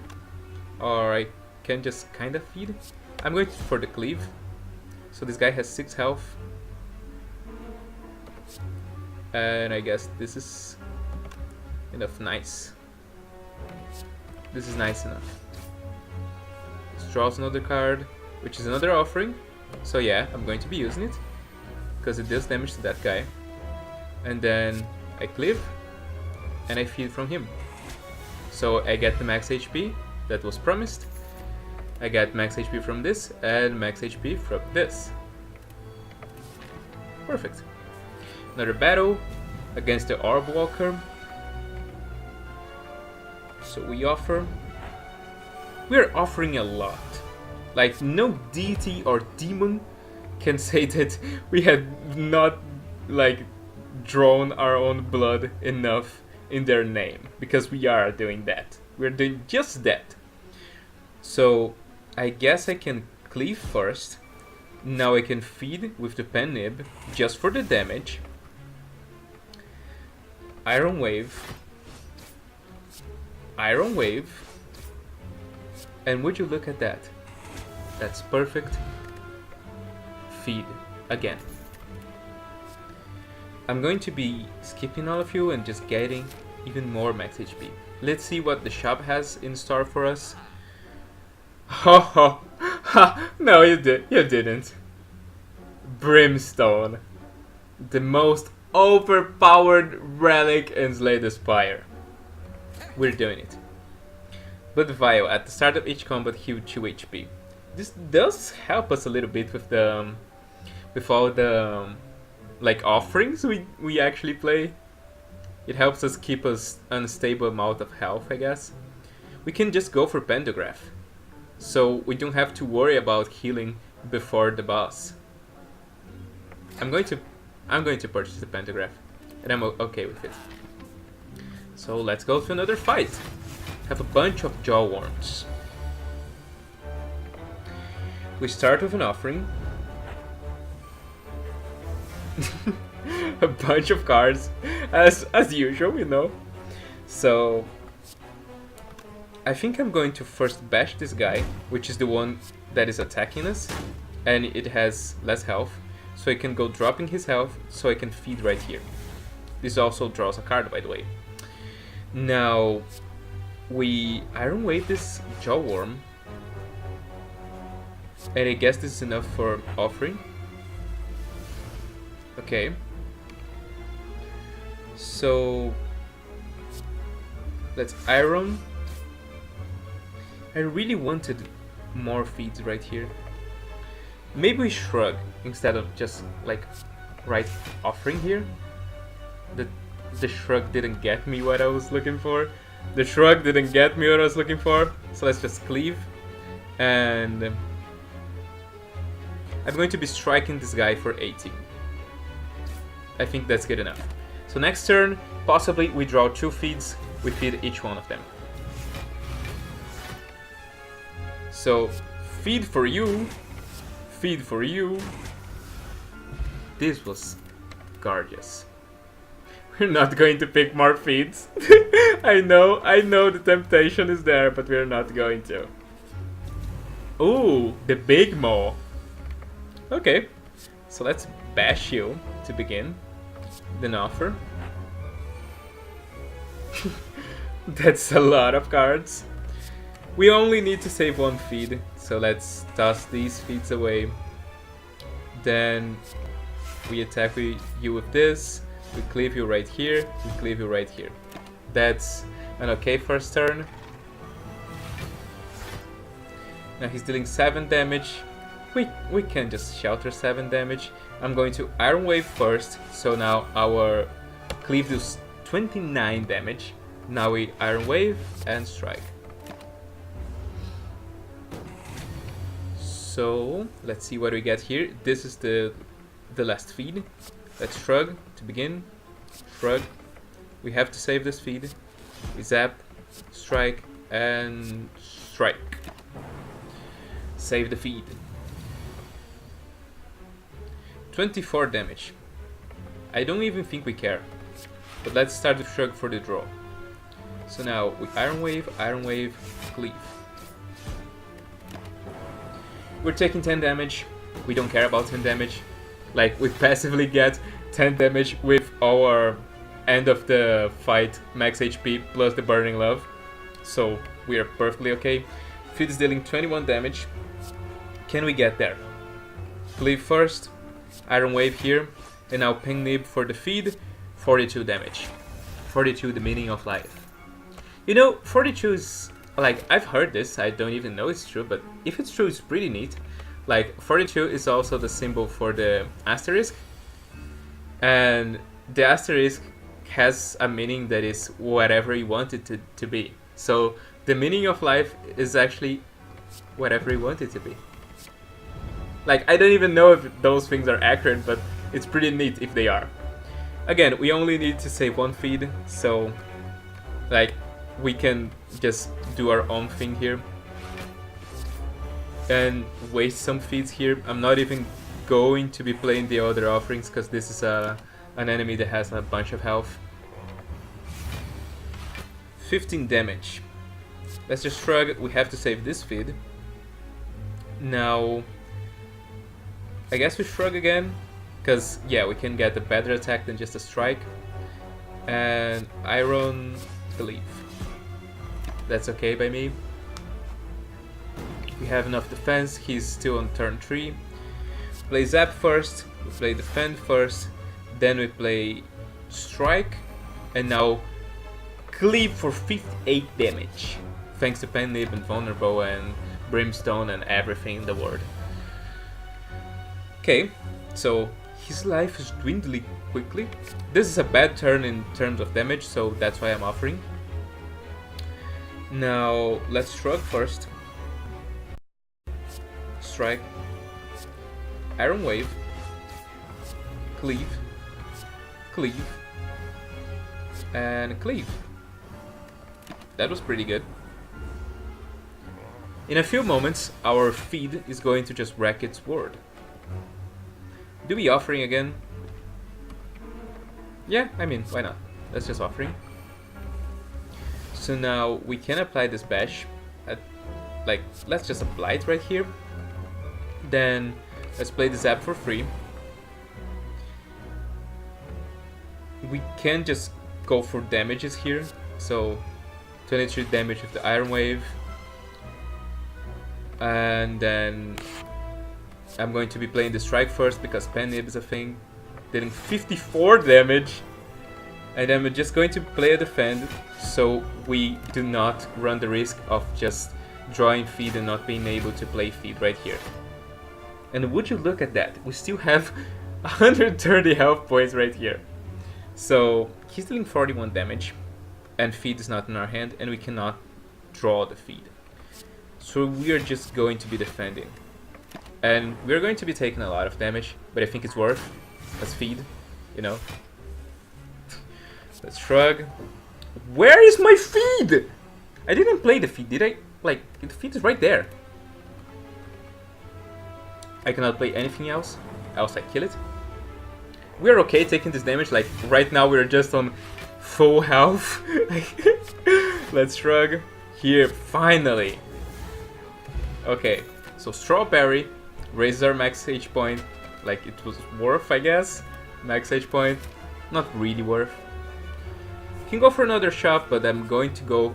or I can just kind of feed. I'm going for the cleave. So this guy has 6 health. And I guess this is enough. Nice. This is nice enough. This draws another card, which is another offering. So yeah, I'm going to be using it, because it does damage to that guy. And then I cleave. and I feed from him. So I get the max HP that was promised. I get max HP from this and max HP from this. Perfect. Another battle against the Orb Walker. So we offer. We're offering a lot. Like, no deity or demon can say that we had not, like, drawn our own blood enough in their name. Because we are doing that. We're doing just that. So, I guess I can cleave first. Now I can feed with the pen nib, just for the damage. Iron Wave. Iron Wave. And would you look at that? That's perfect. Feed again. I'm going to be skipping all of you and just getting even more max HP. Let's see what the shop has in store for us. Ho ho! Ha! No, you didn't. Brimstone. The most overpowered relic in Slay the Spire. We're doing it. But Vial, at the start of each combat, heal 2 HP. This does help us a little bit with the with all the like offerings we actually play. It helps us keep us unstable amount of health, I guess. We can just go for Pantograph, so we don't have to worry about healing before the boss. I'm going to purchase the Pantograph, and I'm okay with it. So let's go to another fight. Have a bunch of jaw worms. We start with an offering. A bunch of cards, as usual, you know. So I think I'm going to first bash this guy, which is the one that is attacking us, and it has less health, so I can go dropping his health, so I can feed right here. This also draws a card, by the way. Now we Iron Wave this jaw worm, and I guess this is enough for offering. Okay. So let's Iron. I really wanted more feeds right here. Maybe we shrug instead of just like right offering here. The shrug didn't get me what I was looking for. The shrug didn't get me what I was looking for. So let's just cleave. And I'm going to be striking this guy for 80. I think that's good enough. So next turn, possibly we draw 2 feeds. We feed each one of them. So, feed for you. Feed for you. This was gorgeous. We're not going to pick more feeds. I know the temptation is there, but we're not going to. Ooh, the big maw. Okay, so let's bash you to begin. Then offer. That's a lot of cards. We only need to save 1 feed, so let's toss these feeds away. Then we attack you with this. We cleave you right here. We cleave you right here. That's an okay first turn. Now he's dealing 7 damage. We can just shelter 7 damage. I'm going to Iron Wave first, so now our cleave does 29 damage. Now we Iron Wave and strike. So let's see what we get here. This is the last feed. Let's shrug to begin. Shrug. We have to save this feed. We zap, strike, and strike. Save the feed. 24 damage. I don't even think we care. But let's start with shrug for the draw. So now we Iron Wave, cleave. We're taking 10 damage. We don't care about 10 damage. Like, we passively get 10 damage with our end of the fight max HP plus the Burning Love. So we are perfectly okay. Feed is dealing 21 damage. Can we get there? Cleave first. Iron Wave here. And now Ping Nib for the feed. 42 damage. 42, the meaning of life. You know, 42 is, like, I've heard this, I don't even know it's true, but if it's true, it's pretty neat. Like, 42 is also the symbol for the asterisk, and the asterisk has a meaning that is whatever you want it to be. So, the meaning of life is actually whatever you want it to be. Like, I don't even know if those things are accurate, but it's pretty neat if they are. Again, we only need to save one feed, so like we can just do our own thing here and waste some feeds here. I'm not even going to be playing the other offerings because this is an enemy that has a bunch of health. 15 damage. Let's just shrug. We have to save this feed. Now, I guess we shrug again. Because, yeah, we can get a better attack than just a strike. And Ironclad. That's okay by me. We have enough defense. He's still on turn 3. Play Zap first. We play Defend first. Then we play Strike. And now Cleave for 58 damage. Thanks to Penlib and Vulnerable and Brimstone and everything in the world. Okay, so his life is dwindling quickly. This is a bad turn in terms of damage, so that's why I'm offering. Now, let's shrug first. Strike. Iron Wave. Cleave. Cleave. And Cleave. That was pretty good. In a few moments, our feed is going to just wreck its ward. Do we offering again? Yeah, I mean, why not? Let's just offering. So now we can apply this bash. Like, let's just apply it right here. Then let's play the zap for free. We can just go for damages here. So 23 damage with the Iron Wave. And then I'm going to be playing the strike first because Penib is a thing, dealing 54 damage. And then we're just going to play a defend so we do not run the risk of just drawing feed and not being able to play feed right here. And would you look at that, we still have 130 health points right here. So he's dealing 41 damage and feed is not in our hand and we cannot draw the feed. So we are just going to be defending. And we're going to be taking a lot of damage, but I think it's worth as feed, you know. Let's shrug. Where is my feed? I didn't play the feed, did I? Like, the feed is right there. I cannot play anything else I kill it. We're okay taking this damage, like right now we're just on full health. Let's shrug. Here, finally. Okay, so Strawberry raises our max H point, like it was worth, I guess. Max H point, not really worth. Can go for another shot, but I'm going to go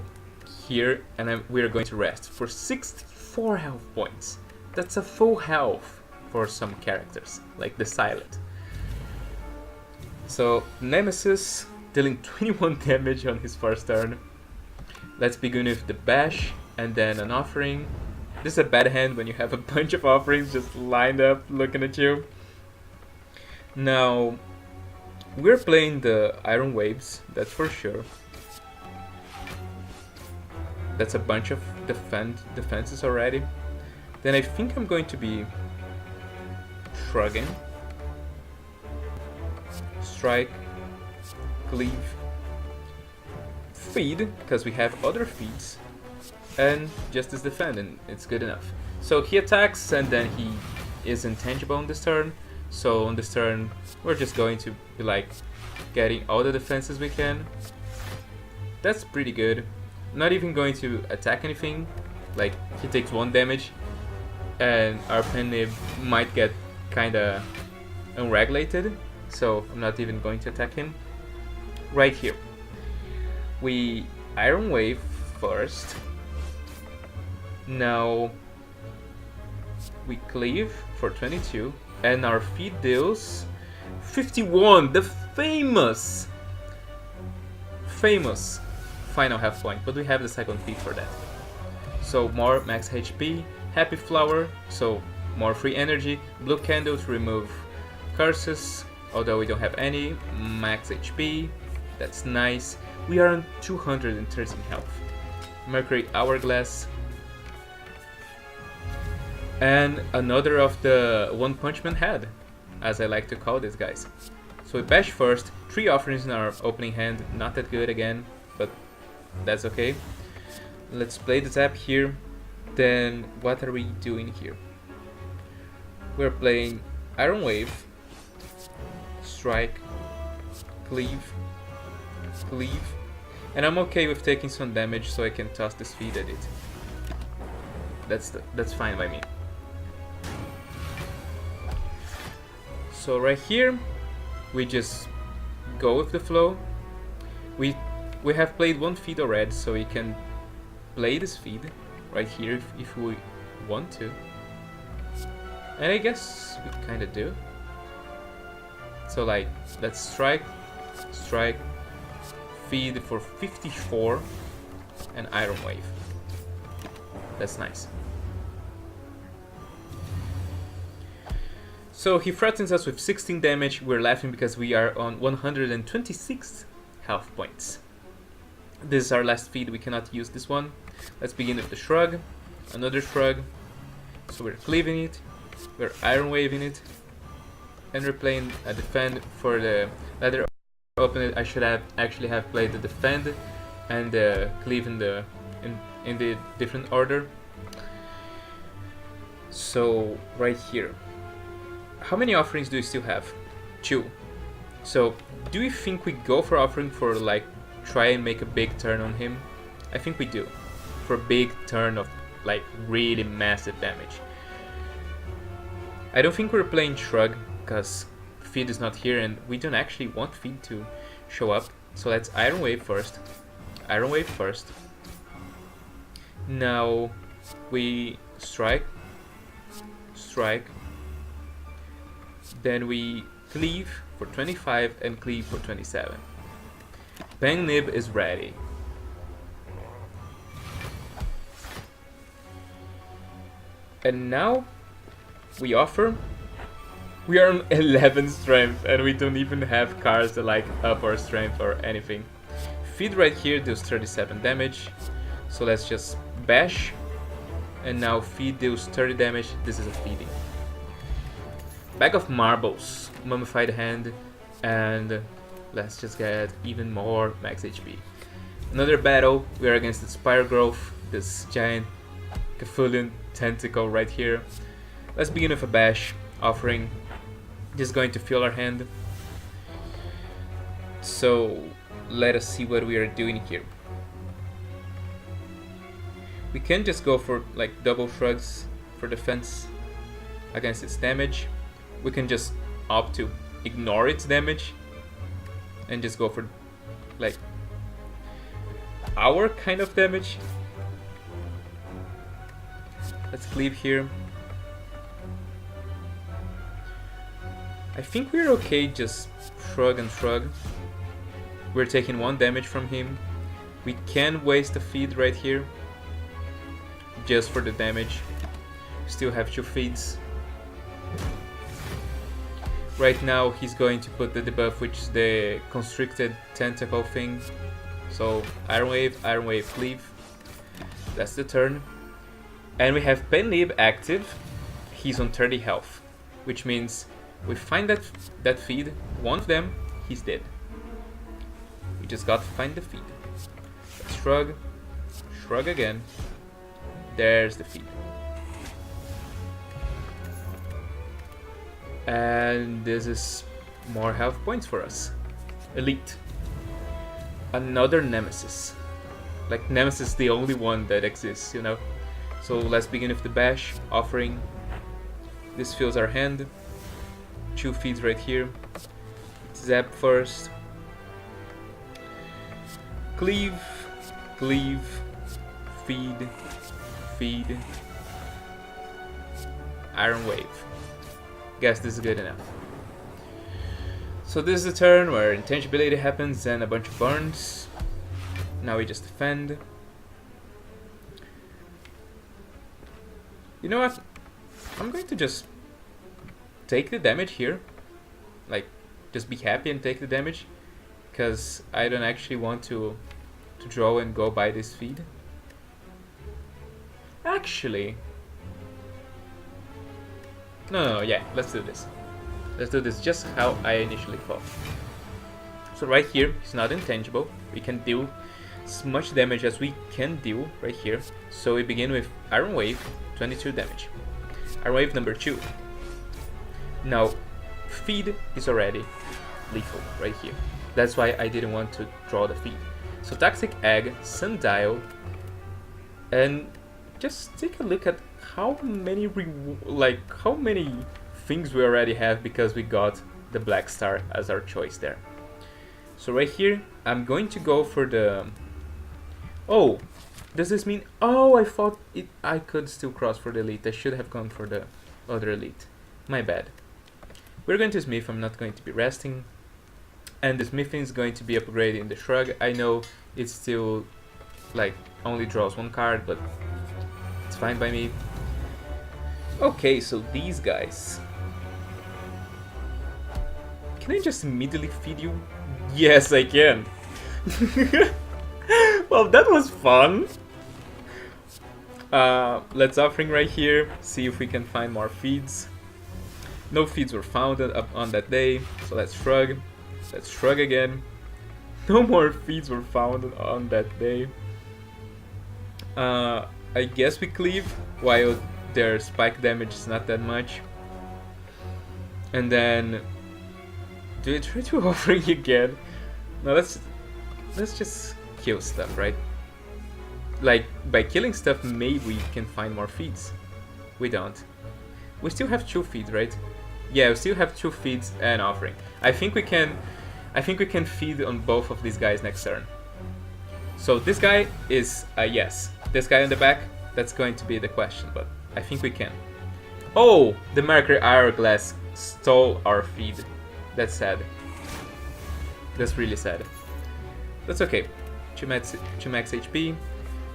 here and we're going to rest for 64 health points. That's a full health for some characters, like the Silent. So Nemesis dealing 21 damage on his first turn. Let's begin with the bash and then an offering. This is a bad hand when you have a bunch of offerings just lined up looking at you. Now, we're playing the Iron Waves, that's for sure. That's a bunch of defenses already. Then I think I'm going to be shrugging. Strike. Cleave. Feed, because we have other feeds. And just as defend, and it's good enough. So he attacks and then he is intangible on this turn. So on this turn we're just going to be like getting all the defenses we can. That's pretty good. Not even going to attack anything. Like he takes 1 damage and our Penib might get kinda unregulated. So I'm not even going to attack him. Right here. We Iron Wave first. Now we cleave for 22 and our feed deals 51, the famous famous final health point, but we have the second feed for that. So more max HP, happy flower, so more free energy, blue candle to remove curses, although we don't have any, max HP, that's nice. We are on 213 health. Mercury Hourglass, and another of the One Punch Man head, as I like to call these guys. So we bash first, 3 offerings in our opening hand, not that good again, but that's okay. Let's play the zap here. Then what are we doing here? We're playing Iron Wave, Strike, Cleave, Cleave, and I'm okay with taking some damage so I can toss this feed at it. That's fine by me. So right here, we just go with the flow. We have played one feed already, so we can play this feed right here if we want to. And I guess we kind of do. So like, let's strike, strike, feed for 54, and Iron Wave. That's nice. So he threatens us with 16 damage. We're laughing because we are on 126 health points. This is our last feed, we cannot use this one. Let's begin with the shrug, another shrug. So we're cleaving it, we're Iron Waving it, and we're playing a defend for the ladder open. I should have actually have played the defend and the cleave in the different order. So right here, how many offerings do we still have? 2. So do you think we go for offering for like try and make a big turn on him? I think we do, for a big turn of like really massive damage. I don't think we're playing shrug because feed is not here and we don't actually want feed to show up. So let's Iron Wave first. Iron Wave first. Now we strike, strike. Then we cleave for 25 and cleave for 27. Bang Nib is ready. And now we offer. We are on 11 strength and we don't even have cards that like up our strength or anything. Feed right here deals 37 damage. So let's just bash. And now feed deals 30 damage. This is a feeding. Bag of Marbles, Mummified Hand, and let's just get even more max HP. Another battle, we are against the Spire Growth, this giant Cthulhian tentacle right here. Let's begin with a bash offering, just going to fill our hand. So let us see what we are doing here. We can just go for like double shrugs for defense against its damage. We can just opt to ignore its damage and just go for like our kind of damage. Let's cleave here. I think we're okay, just shrug and shrug. We're taking 1 damage from him. We can waste a feed right here just for the damage. Still have 2 feeds. Right now he's going to put the debuff, which is the constricted tentacle thing. So Iron Wave, cleave. That's the turn. And we have Penlib active. He's on 30 health, which means we find that feed, one of them, he's dead. We just got to find the feed. Let's shrug, shrug again. There's the feed. And this is more health points for us. Elite. Another Nemesis. Like, Nemesis is the only one that exists, you know? So let's begin with the bash, offering. This fills our hand. 2 feeds right here. Zap first. Cleave, cleave, feed, feed. Iron Wave. Guess this is good enough. So this is the turn where intangibility happens and a bunch of burns. Now we just defend. You know what? I'm going to just take the damage here. Like, just be happy and take the damage. Because I don't actually want to draw and go by this feed. Actually... No, yeah, let's do this. Let's do this just how I initially thought. So right here, he's not intangible. We can deal as much damage as we can deal right here. So we begin with Iron Wave, 22 damage. Iron Wave number 2. Now, feed is already lethal right here. That's why I didn't want to draw the feed. So Toxic Egg, Sundial, and just take a look at how many things we already have because we got the Black Star as our choice there. So right here, I'm going to go for the... Oh, does this mean... Oh, I thought I could still cross for the elite. I should have gone for the other elite. My bad. We're going to smith. I'm not going to be resting. And the smithing is going to be upgraded in the shrug. I know it still like only draws one card, but it's fine by me. Okay, so these guys. Can I just immediately feed you? Yes, I can. Well, that was fun. Let's offering right here. See if we can find more feeds. No feeds were found on that day, so let's shrug. Let's shrug again. No more feeds were found on that day. I guess we cleave while their spike damage is not that much. And then do we try to offering again? No, let's just kill stuff, right? Like by killing stuff, maybe we can find more feeds. We don't. We still have 2 feeds, right? Yeah, we still have 2 feeds and offering. I think we can feed on both of these guys next turn. So this guy is a yes. This guy in the back, that's going to be the question, but I think we can. Oh, the MegaCrit Hourglass stole our feed. That's sad. That's really sad. That's okay. 2 max HP.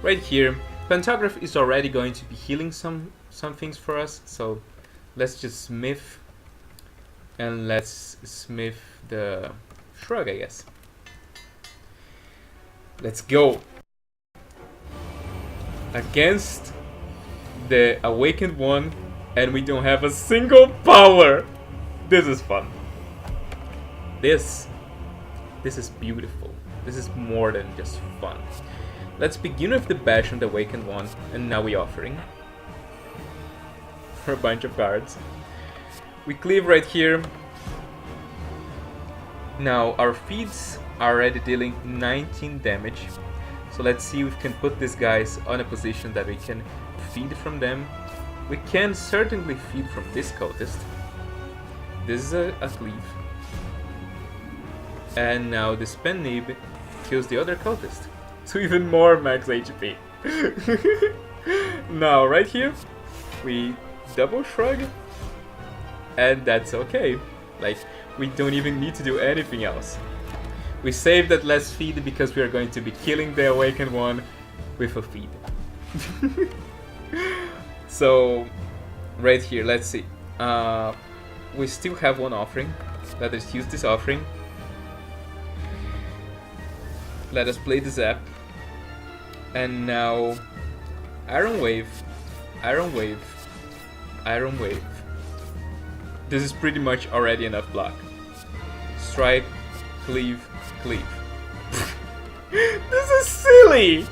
Right here, Pantograph is already going to be healing some things for us, so let's just smith. And let's smith the shrug, I guess. Let's go. Against the Awakened one, and we don't have a single power. This is fun. This is beautiful. This is more than just fun. Let's begin with the bash on the Awakened one, and now we offering for a bunch of cards. We cleave right here. Now our feeds are already dealing 19 damage. So let's see if we can put these guys on a position that we can feed from them. We can certainly feed from this cultist. This is a cleave. And now this Pennib kills the other cultist. So even more max HP. Now right here, we double shrug. And that's okay. Like, we don't even need to do anything else. We saved that last feed because we are going to be killing the Awakened one with a feed. So, right here, let's see. We still have one offering. Let us use this offering. Let us play the Zap. And now, Iron Wave, Iron Wave, Iron Wave. This is pretty much already enough block. Strike, cleave, cleave. This is silly!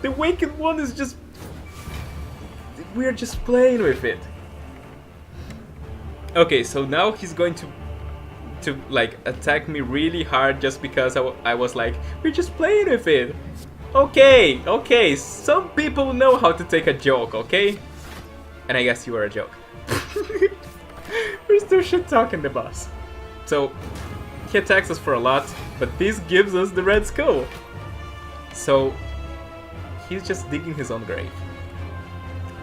The Awakened one is just... We're just playing with it. Okay, so now he's going to like attack me really hard just because I was like, we're just playing with it. Okay, some people know how to take a joke, okay? And I guess you are a joke. We're still shit talking the boss. So he attacks us for a lot, but this gives us the red skull. So he's just digging his own grave.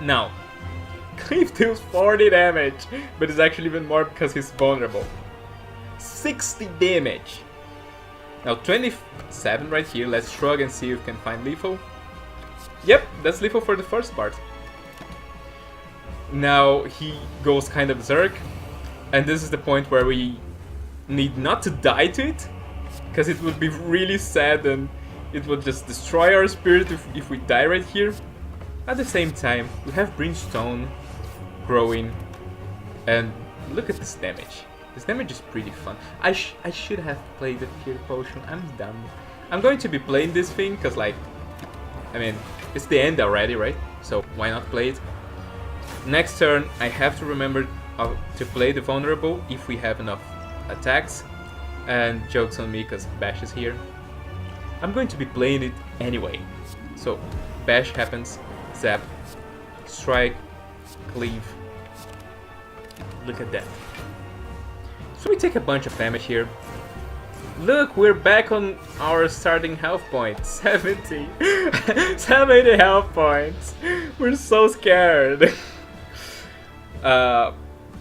Now, Cleave deals 40 damage, but it's actually even more because he's vulnerable. 60 damage. Now 27 right here. Let's shrug and see if we can find lethal. Yep, that's lethal for the first part. Now he goes kind of berserk, and this is the point where we need not to die to it, because it would be really sad and it would just destroy our spirit if we die right here. At the same time, we have Brimstone growing, and look at this damage. This damage is pretty fun. I should have played the Fear Potion. I'm dumb. I'm going to be playing this thing because, like, I mean, it's the end already, right? So why not play it? Next turn, I have to remember to play the Vulnerable if we have enough attacks. And joke's on me because Bash is here. I'm going to be playing it anyway. So Bash happens, Zap, Strike, Cleave. Look at that. So we take a bunch of damage here. Look, we're back on our starting health points. 70. 70 health points. We're so scared.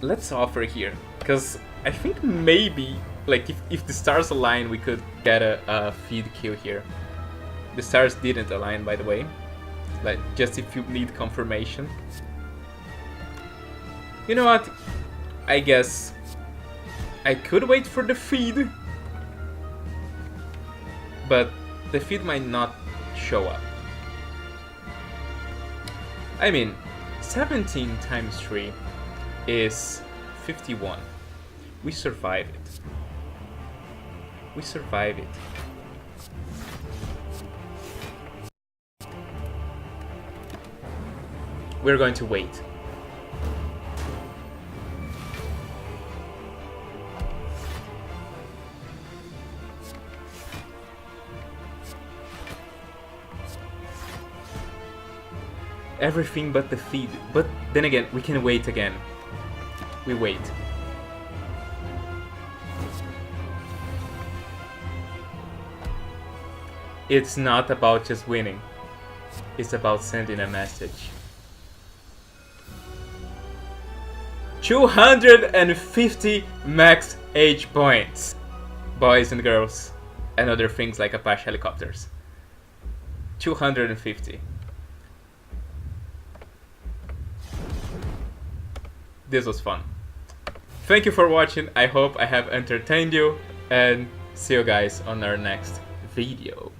Let's offer here, because I think maybe, like, if the stars align, we could get a feed kill here. The stars didn't align, by the way. Like, just if you need confirmation. You know what? I guess I could wait for the feed, but the feed might not show up. I mean, 17 times 3 is 51. We survive it. We survive it. We're going to wait. Everything but the feed. But then again, we can wait again. We wait. It's not about just winning. It's about sending a message. 250 max H points. Boys and girls. And other things like Apache helicopters. 250. This was fun. Thank you for watching. I hope I have entertained you, and see you guys on our next video.